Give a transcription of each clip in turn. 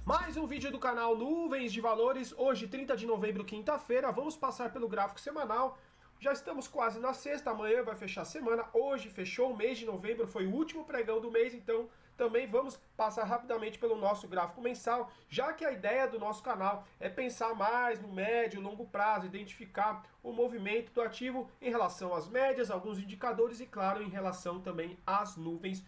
Mais um vídeo do canal Nuvens de Valores, hoje 30 de novembro, quinta-feira. Vamos passar pelo gráfico semanal. Já estamos quase na sexta, amanhã vai fechar a semana. Hoje fechou o mês de novembro, foi o último pregão do mês, então também vamos passar rapidamente pelo nosso gráfico mensal, já que a ideia do nosso canal é pensar mais no médio e longo prazo, identificar o movimento do ativo em relação às médias, alguns indicadores e, claro, em relação também às nuvens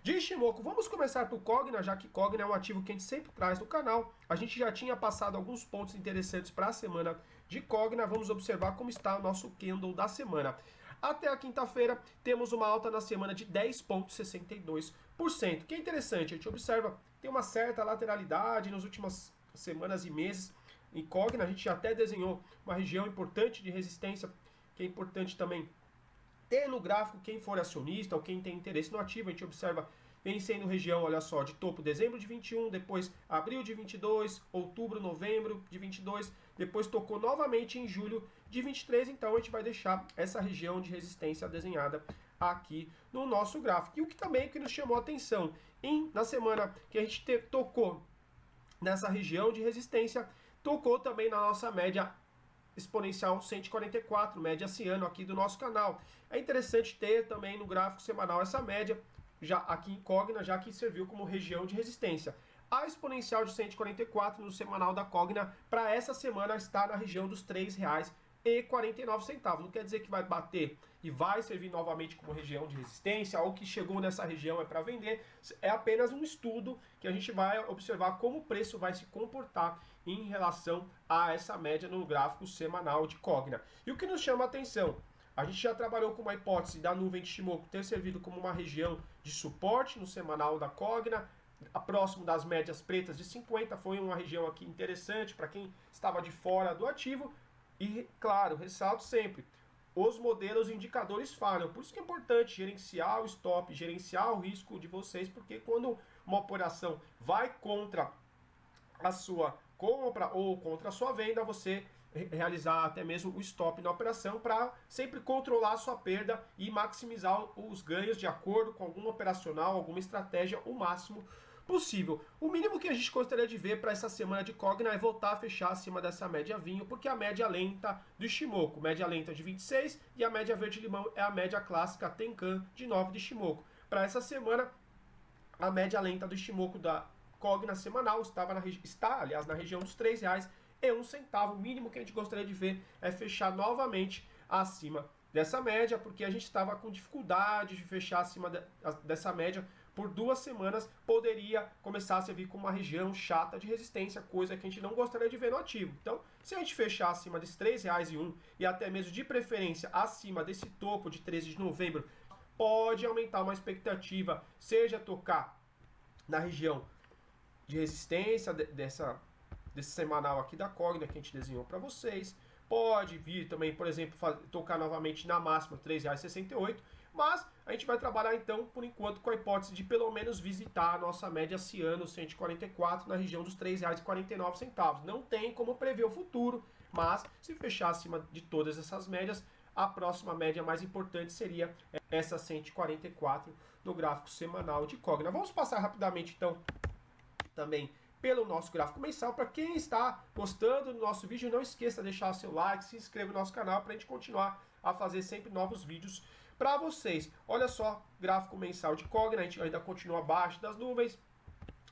de Ichimoku. Vamos começar por Cogna, já que Cogna é um ativo que a gente sempre traz no canal. A gente já tinha passado alguns pontos interessantes para a semana de Cogna. Vamos observar como está o nosso candle da semana. Até a quinta-feira, temos uma alta na semana de 10,62%. Que é interessante, a gente observa, tem uma certa lateralidade nas últimas semanas e meses. Em Cogna, a gente já até desenhou uma região importante de resistência, que é importante também ter no gráfico quem for acionista ou quem tem interesse no ativo. A gente observa, vem sendo região, olha só, de topo dezembro de 21, depois abril de 22, outubro, novembro de 22, depois tocou novamente em julho de 23, então a gente vai deixar essa região de resistência desenhada aqui no nosso gráfico. E o que também que nos chamou a atenção, na semana que a gente tocou nessa região de resistência, tocou também na nossa média exponencial 144, média ciano aqui do nosso canal. É interessante ter também no gráfico semanal essa média, já aqui em Cogna, já que serviu como região de resistência. A exponencial de 144 no semanal da Cogna, para essa semana, está na região dos R$ 3,49. Não quer dizer que vai bater e vai servir novamente como região de resistência, ou que chegou nessa região é para vender. É apenas um estudo que a gente vai observar como o preço vai se comportar em relação a essa média no gráfico semanal de Cogna. E o que nos chama a atenção, a gente já trabalhou com uma hipótese da nuvem de Ichimoku ter servido como uma região de suporte no semanal da Cogna, próximo das médias pretas de 50, foi uma região aqui interessante para quem estava de fora do ativo. E, claro, ressalto sempre, os modelos e indicadores falham. Por isso que é importante gerenciar o stop, gerenciar o risco de vocês, porque quando uma operação vai contra a sua compra ou contra a sua venda, você realizar até mesmo o stop na operação para sempre controlar a sua perda e maximizar os ganhos de acordo com algum operacional, alguma estratégia, o máximo possível. O mínimo que a gente gostaria de ver para essa semana de Cogna é voltar a fechar acima dessa média vinho, porque a média lenta do Ichimoku, média lenta de 26, e a média verde-limão é a média clássica Tenkan de 9 de Ichimoku. Para essa semana, a média lenta do Ichimoku da Cogna semanal está, aliás, na região dos R$ 3,01. O mínimo que a gente gostaria de ver é fechar novamente acima dessa média, porque a gente estava com dificuldade de fechar acima dessa média por 2 semanas, poderia começar a servir como uma região chata de resistência, coisa que a gente não gostaria de ver no ativo. Então, se a gente fechar acima desses R$ 3,01 e até mesmo de preferência acima desse topo de 13 de novembro, pode aumentar uma expectativa, seja tocar na região de resistência desse semanal aqui da Cogna que a gente desenhou para vocês. Pode vir também, por exemplo, tocar novamente na máxima R$ 3,68, mas a gente vai trabalhar então, por enquanto, com a hipótese de pelo menos visitar a nossa média ciano 144 na região dos R$ 3,49. Não tem como prever o futuro, mas se fechar acima de todas essas médias, a próxima média mais importante seria essa 144 no gráfico semanal de Cogna. Vamos passar rapidamente então também pelo nosso gráfico mensal. Para quem está gostando do nosso vídeo, não esqueça de deixar seu like, se inscreva no nosso canal para a gente continuar a fazer sempre novos vídeos para vocês. Olha só, gráfico mensal de Cogna, a gente ainda continua abaixo das nuvens,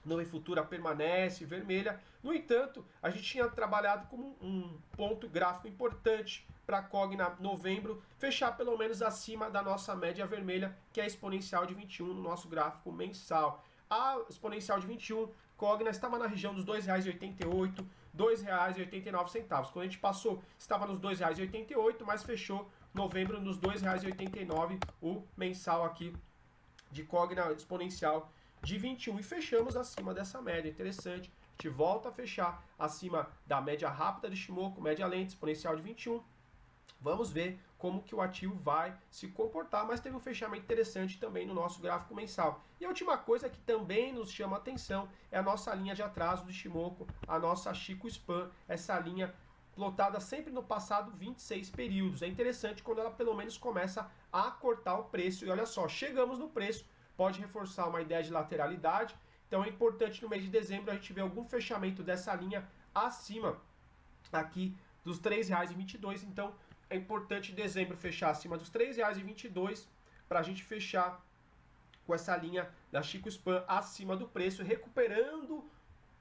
nuvem futura permanece vermelha. No entanto, a gente tinha trabalhado como um ponto gráfico importante para Cogna novembro, fechar pelo menos acima da nossa média vermelha, que é a exponencial de 21 no nosso gráfico mensal. A exponencial de 21, Cogna estava na região dos R$ 2,88, R$ 2,89. Quando a gente passou, estava nos R$ 2,88, mas fechou novembro nos R$ 2,89, o mensal aqui de Cogna exponencial de 21. E fechamos acima dessa média, interessante. A gente volta a fechar acima da média rápida de Ichimoku, média lenta, exponencial de 21. Vamos ver como que o ativo vai se comportar, mas teve um fechamento interessante também no nosso gráfico mensal. E a última coisa que também nos chama a atenção é a nossa linha de atraso do Ichimoku, a nossa Chico Span, essa linha plotada sempre no passado 26 períodos. É interessante quando ela pelo menos começa a cortar o preço. E olha só, chegamos no preço, pode reforçar uma ideia de lateralidade, Então é importante no mês de dezembro a gente ver algum fechamento dessa linha acima aqui dos R$ 3,22. Então é importante em dezembro fechar acima dos R$ 3,22 para a gente fechar com essa linha da Chico Span acima do preço, recuperando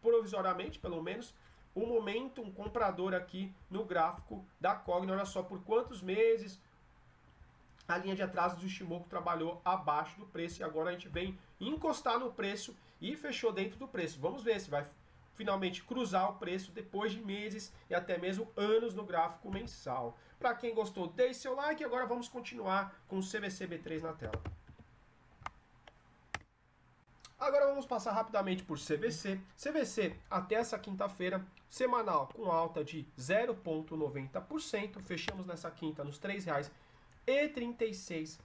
provisoriamente, pelo menos, o momento, um comprador aqui no gráfico da Cogna. Olha só por quantos meses a linha de atraso do Ichimoku trabalhou abaixo do preço e agora a gente vem encostar no preço e fechou dentro do preço. Vamos ver se vai finalmente cruzar o preço depois de meses e até mesmo anos no gráfico mensal. Para quem gostou, deixe seu like e agora vamos continuar com o CVC B3 na tela. Agora vamos passar rapidamente por CVC. CVC até essa quinta-feira, semanal com alta de 0,90%. Fechamos nessa quinta nos R$ 3,36.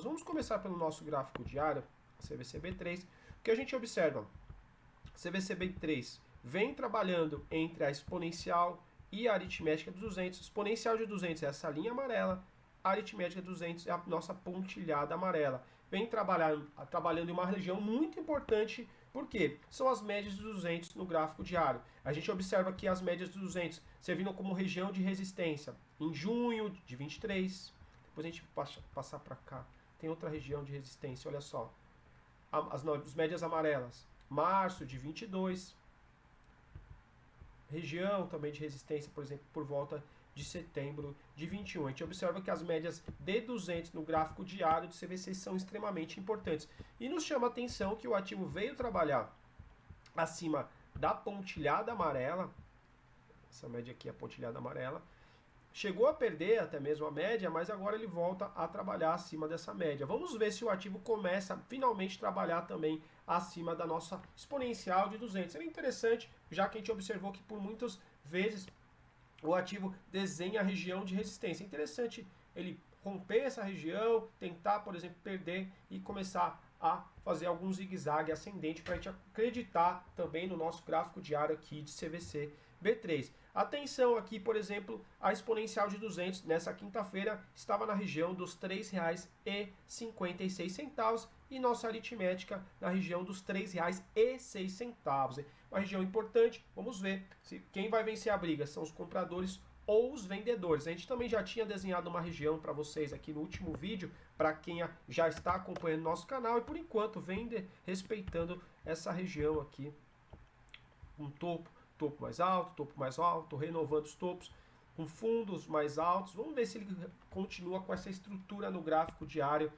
Vamos começar pelo nosso gráfico diário, CVC B3. O que a gente observa? CVC B3 vem trabalhando entre a exponencial e a aritmética de 200. Exponencial de 200 é essa linha amarela, a aritmética de 200 é a nossa pontilhada amarela. Vem trabalhando em uma região muito importante, porque são as médias de 200 no gráfico diário. A gente observa aqui as médias de 200 servindo como região de resistência em junho de 23. Depois a gente passar para cá. Tem outra região de resistência, olha só. As médias amarelas. Março de 22. Região também de resistência, por exemplo, por volta de setembro de 21. A gente observa que as médias de 200 no gráfico diário de CVC são extremamente importantes. E nos chama a atenção que o ativo veio trabalhar acima da pontilhada amarela. Essa média aqui é a pontilhada amarela. Chegou a perder até mesmo a média, mas agora ele volta a trabalhar acima dessa média. Vamos ver se o ativo começa a finalmente trabalhar também acima da nossa exponencial de 200. Seria interessante, já que a gente observou que por muitas vezes o ativo desenha a região de resistência. É interessante ele romper essa região, tentar, por exemplo, perder e começar a fazer algum zigue-zague ascendente para a gente acreditar também no nosso gráfico diário aqui de CVC B3. Atenção aqui, por exemplo, a exponencial de 200 nessa quinta-feira estava na região dos R$ 3,56 e nossa aritmética na região dos R$ 3,06. Uma região importante, vamos ver se quem vai vencer a briga são os compradores ou os vendedores. A gente também já tinha desenhado uma região para vocês aqui no último vídeo, para quem já está acompanhando nosso canal, e por enquanto vem respeitando essa região aqui, um topo mais alto, renovando os topos, com fundos mais altos. Vamos ver se ele continua com essa estrutura no gráfico diário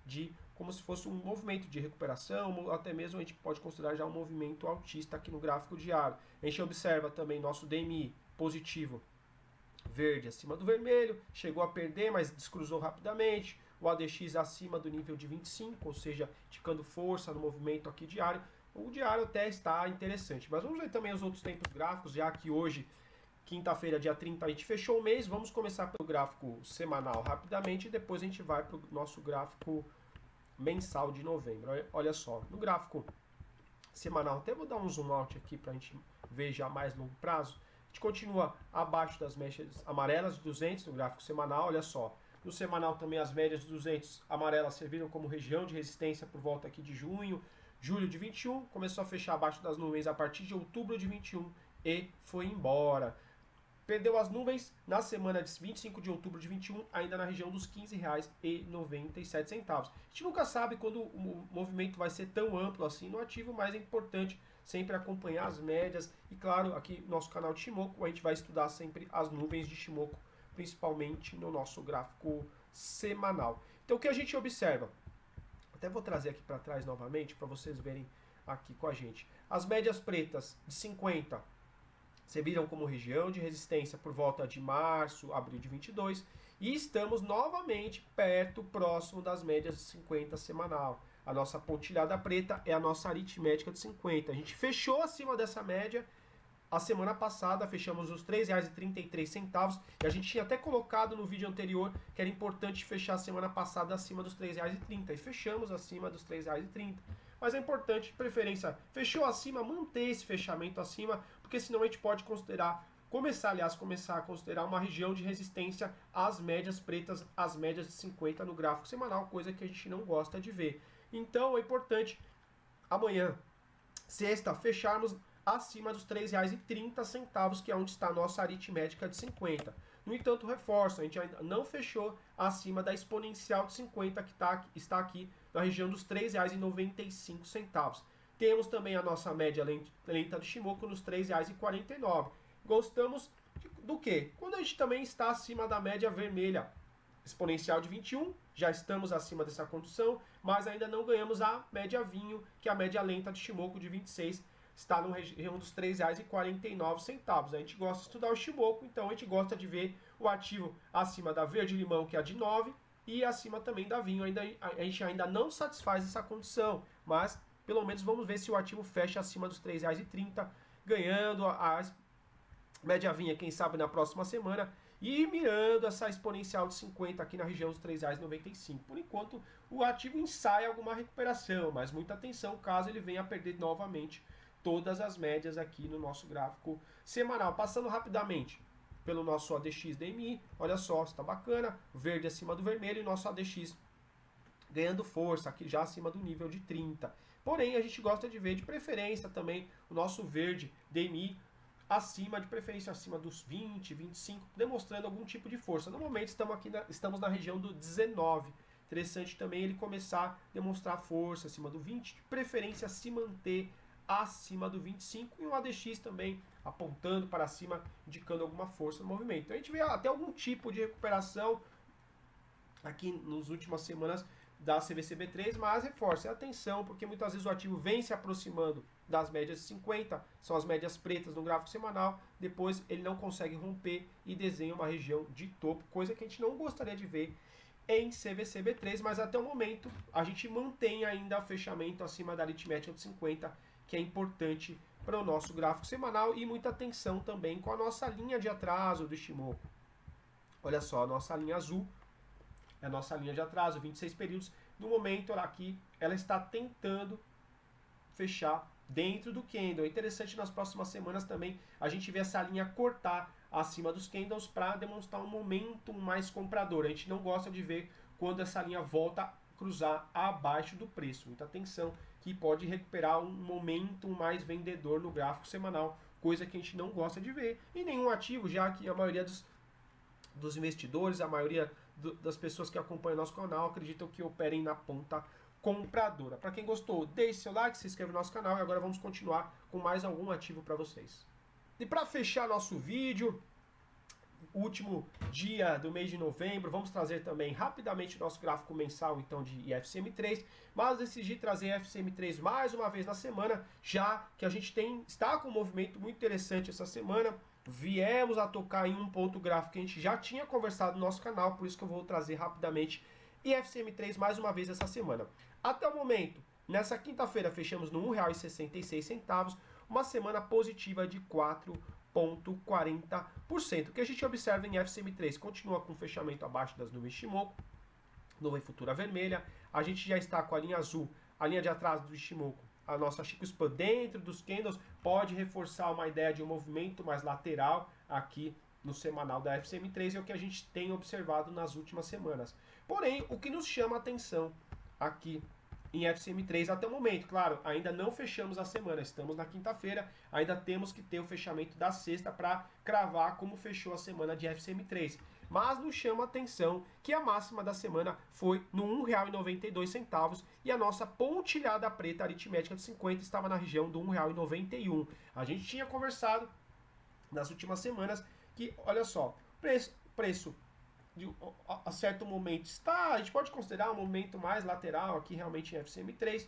de como se fosse um movimento de recuperação, ou até mesmo a gente pode considerar já um movimento altista aqui no gráfico diário. A gente observa também nosso DMI positivo, verde acima do vermelho, chegou a perder, mas descruzou rapidamente. O ADX acima do nível de 25, ou seja, indicando força no movimento aqui diário. O diário até está interessante, mas vamos ver também os outros tempos gráficos, já que hoje, quinta-feira, dia 30, a gente fechou o mês. Vamos começar pelo gráfico semanal rapidamente e depois a gente vai para o nosso gráfico mensal de novembro. Olha só, no gráfico semanal, até vou dar um zoom out aqui para a gente ver já mais longo prazo. A gente continua abaixo das médias amarelas de 200 no gráfico semanal, olha só. No semanal também as médias de 200 amarelas serviram como região de resistência por volta aqui de junho. Julho de 21, começou a fechar abaixo das nuvens a partir de outubro de 21 e foi embora. Perdeu as nuvens na semana de 25 de outubro de 21, ainda na região dos R$ 15,97. A gente nunca sabe quando o movimento vai ser tão amplo assim no ativo, mas é importante sempre acompanhar as médias. E claro, aqui no nosso canal de Ichimoku, a gente vai estudar sempre as nuvens de Ichimoku, principalmente no nosso gráfico semanal. Então o que a gente observa? Até vou trazer aqui para trás novamente para vocês verem aqui com a gente. As médias pretas de 50 serviram como região de resistência por volta de março, abril de 22 e estamos novamente próximo das médias de 50 semanal. A nossa pontilhada preta é a nossa aritmética de 50. A gente fechou acima dessa média. A semana passada fechamos os R$ 3,33 e a gente tinha até colocado no vídeo anterior que era importante fechar a semana passada acima dos R$ 3,30 e fechamos acima dos R$ 3,30. Mas é importante, de preferência, fechou acima, manter esse fechamento acima, porque senão a gente pode começar a considerar uma região de resistência às médias pretas, às médias de 50 no gráfico semanal, coisa que a gente não gosta de ver. Então é importante amanhã sexta fecharmos acima dos R$ 3,30, que é onde está a nossa aritmética de 50. No entanto, reforço, a gente ainda não fechou acima da exponencial de 50, que está aqui na região dos R$ 3,95. Temos também a nossa média lenta do Shimoku nos R$ 3,49. Gostamos do quê? Quando a gente também está acima da média vermelha exponencial de 21, já estamos acima dessa condição, mas ainda não ganhamos a média vinho, que é a média lenta de Shimoku de 26, está na região dos R$ 3,49. A gente gosta de estudar o Shimoku, então a gente gosta de ver o ativo acima da verde-limão, que é a de 9, e acima também da vinho. A gente ainda não satisfaz essa condição, mas pelo menos vamos ver se o ativo fecha acima dos R$ 3,30, ganhando a média vinha, quem sabe, na próxima semana, e mirando essa exponencial de 50 aqui na região dos R$ 3,95. Por enquanto, o ativo ensaia alguma recuperação, mas muita atenção caso ele venha a perder novamente todas as médias aqui no nosso gráfico semanal. Passando rapidamente pelo nosso ADX DMI, olha só, está bacana, verde acima do vermelho e nosso ADX ganhando força, aqui já acima do nível de 30. Porém, a gente gosta de ver de preferência também o nosso verde DMI acima, de preferência acima dos 20, 25, demonstrando algum tipo de força. No momento estamos na região do 19. Interessante também ele começar a demonstrar força acima do 20, de preferência se manter acima do 25, e o ADX também apontando para cima, indicando alguma força no movimento. Então a gente vê até algum tipo de recuperação aqui nas últimas semanas da CVCB3, mas reforça a atenção, porque muitas vezes o ativo vem se aproximando das médias de 50, são as médias pretas no gráfico semanal, depois ele não consegue romper e desenha uma região de topo, coisa que a gente não gostaria de ver em CVCB3, mas até o momento a gente mantém ainda fechamento acima da aritmética de 50, que é importante para o nosso gráfico semanal, e muita atenção também com a nossa linha de atraso do Shimoku. Olha só, a nossa linha azul é a nossa linha de atraso, 26 períodos. No momento aqui, ela está tentando fechar dentro do candle. É interessante nas próximas semanas também a gente ver essa linha cortar acima dos candles para demonstrar um momento mais comprador. A gente não gosta de ver quando essa linha volta a cruzar abaixo do preço. Muita atenção, que pode recuperar um momento mais vendedor no gráfico semanal, coisa que a gente não gosta de ver em nenhum ativo, já que a maioria dos investidores, a maioria das pessoas que acompanham nosso canal acreditam que operem na ponta compradora. Para quem gostou, deixe seu like, se inscreva no nosso canal, e agora vamos continuar com mais algum ativo para vocês. E para fechar nosso vídeo, último dia do mês de novembro, vamos trazer também rapidamente o nosso gráfico mensal então de IFCM3, mas decidi trazer IFCM3 mais uma vez na semana, já que a gente está com um movimento muito interessante essa semana. Viemos a tocar em um ponto gráfico que a gente já tinha conversado no nosso canal, por isso que eu vou trazer rapidamente IFCM3 mais uma vez essa semana. Até o momento, nessa quinta-feira, fechamos no R$ 1,66, uma semana positiva de 4,40%. O que a gente observa em FCM3 continua com fechamento abaixo das nuvens Shimoku, nuvem futura vermelha. A gente já está com a linha azul, a linha de atraso do Shimoku, a nossa Chico Span dentro dos candles, pode reforçar uma ideia de um movimento mais lateral aqui no semanal da FCM3, é o que a gente tem observado nas últimas semanas. Porém, o que nos chama a atenção aqui em FCM3 até o momento, claro, ainda não fechamos a semana, estamos na quinta-feira, ainda temos que ter o fechamento da sexta para cravar como fechou a semana de FCM3. Mas nos chama a atenção que a máxima da semana foi no R$ 1,92 e a nossa pontilhada preta aritmética de 50 estava na região do R$ 1,91. A gente tinha conversado nas últimas semanas que, olha só, preço a certo momento a gente pode considerar um momento mais lateral aqui realmente em FCM3,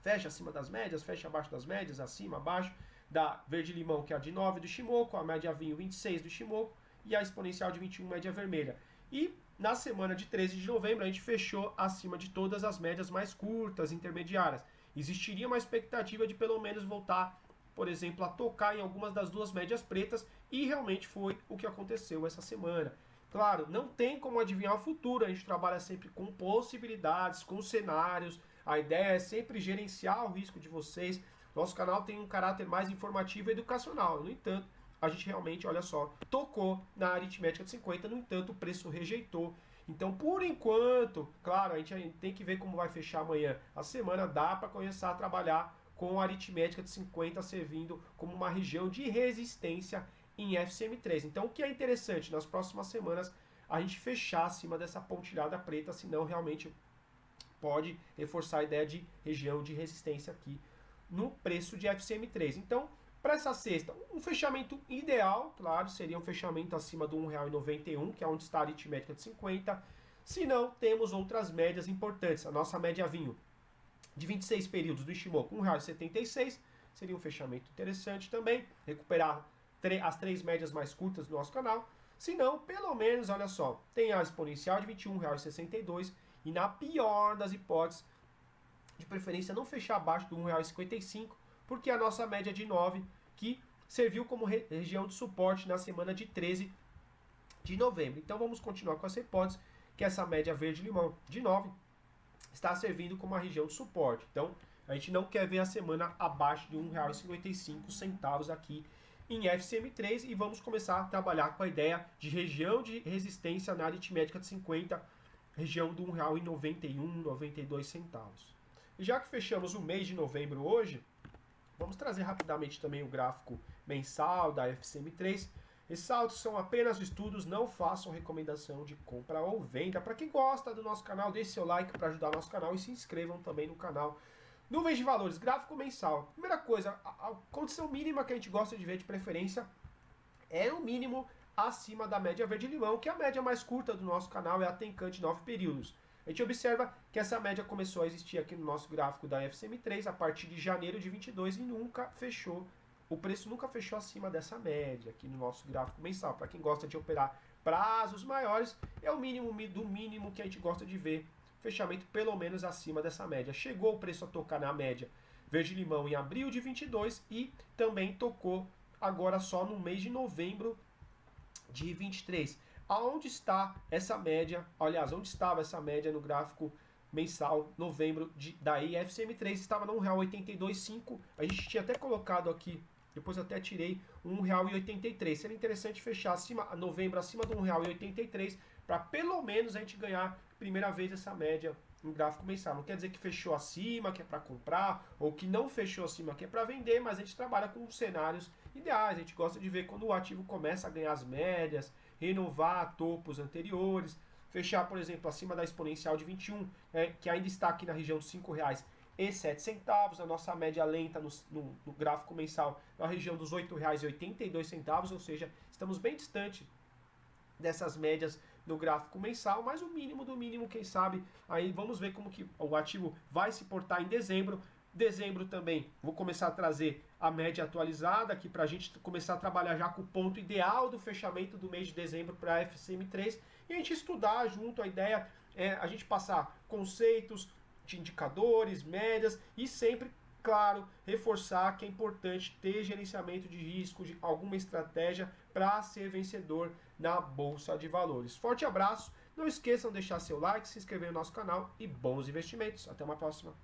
fecha acima das médias, fecha abaixo das médias, acima, abaixo da verde-limão, que é a de 9 do Shimoku, a média vinho 26 do Shimoku e a exponencial de 21, média vermelha. E na semana de 13 de novembro a gente fechou acima de todas as médias mais curtas, intermediárias. Existiria uma expectativa de pelo menos voltar, por exemplo, a tocar em algumas das duas médias pretas, e realmente foi o que aconteceu essa semana. Claro, não tem como adivinhar o futuro, a gente trabalha sempre com possibilidades, com cenários, a ideia é sempre gerenciar o risco de vocês. Nosso canal tem um caráter mais informativo e educacional, no entanto, a gente realmente, olha só, tocou na aritmética de 50, no entanto, o preço rejeitou. Então, por enquanto, claro, a gente tem que ver como vai fechar amanhã a semana, dá para começar a trabalhar com a aritmética de 50 servindo como uma região de resistência em FCM3. Então, o que é interessante, nas próximas semanas, a gente fechar acima dessa pontilhada preta, senão realmente pode reforçar a ideia de região de resistência aqui no preço de FCM3. Então, para essa sexta, um fechamento ideal, claro, seria um fechamento acima do R$ 1,91, que é onde está a aritmética de 50. Se não, temos outras médias importantes. A nossa média vinho de 26 períodos do Ishimoku, R$ 1,76, seria um fechamento interessante também. Recuperar as três médias mais curtas do nosso canal. Se não, pelo menos, olha só, tem a exponencial de R$ 21,62 e na pior das hipóteses, de preferência não fechar abaixo do R$ 1,55, porque a nossa média de 9, que serviu como região de suporte na semana de 13 de novembro. Então vamos continuar com essa hipótese, que essa média verde-limão de 9 está servindo como uma região de suporte. Então a gente não quer ver a semana abaixo de R$ 1,55 aqui em FCM3 e vamos começar a trabalhar com a ideia de região de resistência na aritmética de 50, região do R$ 1,91, 92 centavos. E já que fechamos o mês de novembro hoje, vamos trazer rapidamente também o gráfico mensal da FCM3. Esses áudios são apenas estudos, não façam recomendação de compra ou venda. Para quem gosta do nosso canal, deixe seu like para ajudar o nosso canal e se inscrevam também no canal. Nuvens de valores, gráfico mensal. Primeira coisa, a condição mínima que a gente gosta de ver de preferência é o mínimo acima da média verde-limão, que é a média mais curta do nosso canal, é a Tenkan de 9 períodos. A gente observa que essa média começou a existir aqui no nosso gráfico da FCM3 a partir de janeiro de 22 e nunca fechou. O preço nunca fechou acima dessa média aqui no nosso gráfico mensal. Para quem gosta de operar prazos maiores, é o mínimo do mínimo que a gente gosta de ver. Fechamento pelo menos acima dessa média. Chegou o preço a tocar na média verde-limão em abril de 22 e também tocou agora só no mês de novembro de 23. Aonde está essa média? Aliás, onde estava essa média no gráfico mensal, novembro da IFCM3? Estava no R$ 1,825. A gente tinha até colocado aqui, depois até tirei, R$ 1,83. Seria interessante fechar novembro acima do R$ 1,83 para pelo menos a gente ganhar primeira vez essa média no gráfico mensal. Não quer dizer que fechou acima, que é para comprar, ou que não fechou acima, que é para vender, mas a gente trabalha com cenários ideais. A gente gosta de ver quando o ativo começa a ganhar as médias, renovar topos anteriores, fechar, por exemplo, acima da exponencial de 21, que ainda está aqui na região dos R$ 5,07, a nossa média lenta no gráfico mensal na região dos R$ 8,82, ou seja, estamos bem distante dessas médias no gráfico mensal, mas o mínimo do mínimo, quem sabe, aí vamos ver como que o ativo vai se portar em dezembro. Dezembro também, vou começar a trazer a média atualizada aqui para a gente começar a trabalhar já com o ponto ideal do fechamento do mês de dezembro para a FCM3 e a gente estudar junto. A ideia é a gente passar conceitos de indicadores, médias e sempre, claro, reforçar que é importante ter gerenciamento de risco, de alguma estratégia para ser vencedor na Bolsa de Valores. Forte abraço, não esqueçam de deixar seu like, se inscrever no nosso canal e bons investimentos. Até uma próxima.